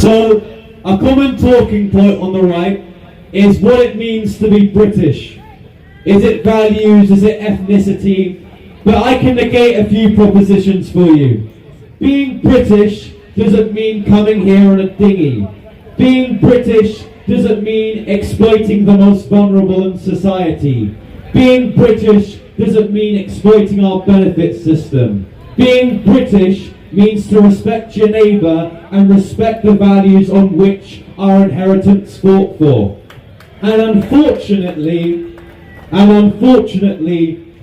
So, a common talking point on the right is what it means to be British. Is it values? Is it ethnicity? But I can negate a few propositions for you. Being British doesn't mean coming here on a dinghy. Being British doesn't mean exploiting the most vulnerable in society. Being British doesn't mean exploiting our benefit system. Being British means to respect your neighbour and respect the values on which our inheritance fought for. And unfortunately,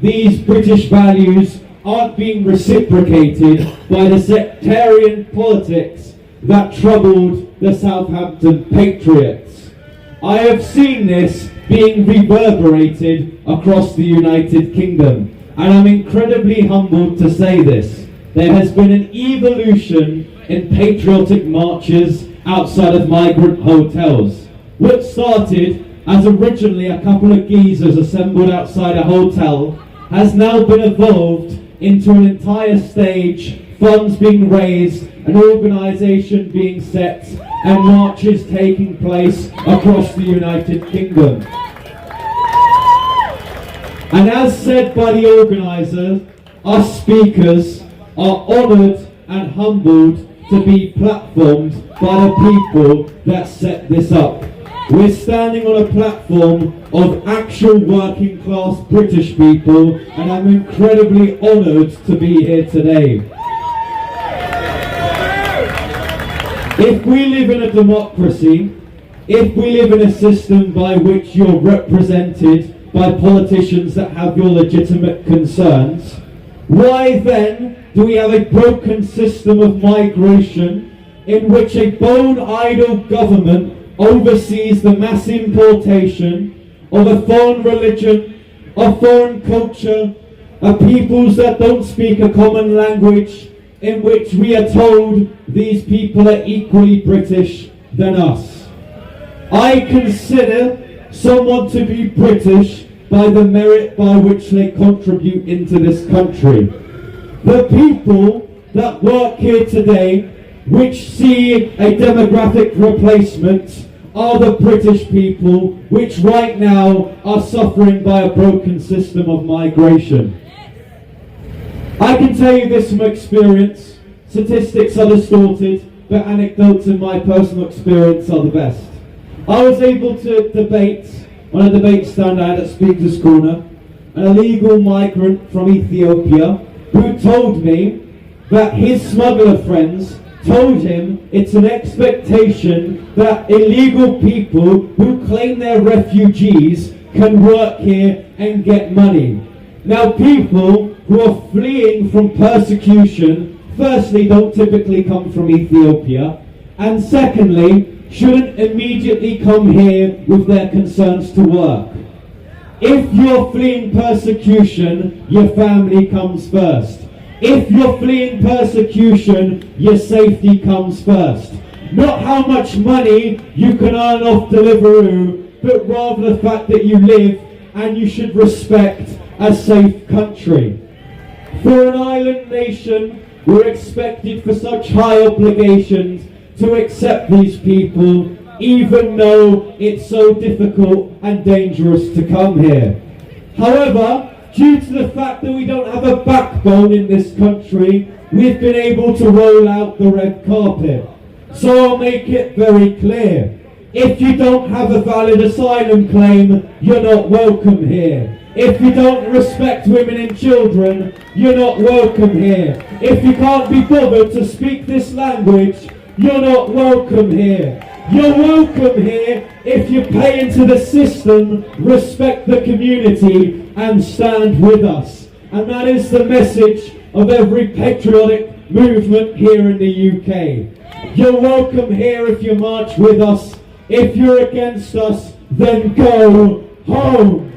these British values aren't being reciprocated by the sectarian politics that troubled the Southampton Patriots. I have seen this being reverberated across the United Kingdom, and I'm incredibly humbled to say this. There has been an evolution in patriotic marches outside of migrant hotels. What started as originally a couple of geezers assembled outside a hotel has now been evolved into an entire stage, funds being raised, an organisation being set, and marches taking place across the United Kingdom. And as said by the organisers, us speakers are honoured and humbled to be platformed by the people that set this up. We're standing on a platform of actual working class British people, and I'm incredibly honoured to be here today. If we live in a democracy, if we live in a system by which you're represented by politicians that have your legitimate concerns, why then do we have a broken system of migration in which a bone-idle government oversees the mass importation of a foreign religion, a foreign culture, a peoples that don't speak a common language, in which we are told these people are equally British than us? I consider someone to be British by the merit by which they contribute into this country. The people that work here today, which see a demographic replacement, are the British people which right now are suffering by a broken system of migration. I can tell you this from experience. Statistics are distorted, but anecdotes in my personal experience are the best. I was able to debate on a debate stand I had at Speaker's Corner an illegal migrant from Ethiopia who told me that his smuggler friends told him it's an expectation that illegal people who claim they're refugees can work here and get money. Now, people who are fleeing from persecution, firstly, don't typically come from Ethiopia, and secondly, shouldn't immediately come here with their concerns to work. If you're fleeing persecution, your family comes first. If you're fleeing persecution, your safety comes first. Not how much money you can earn off Deliveroo, but rather the fact that you live and you should respect a safe country. For an island nation, we're expected for such high obligations to accept these people, even though it's so difficult and dangerous to come here. However, due to the fact that we don't have a backbone in this country, we've been able to roll out the red carpet. So I'll make it very clear. If you don't have a valid asylum claim, you're not welcome here. If you don't respect women and children, you're not welcome here. If you can't be bothered to speak this language, you're not welcome here. You're welcome here if you pay into the system, respect the community, and stand with us. And that is the message of every patriotic movement here in the UK. You're welcome here if you march with us. If you're against us, then go home.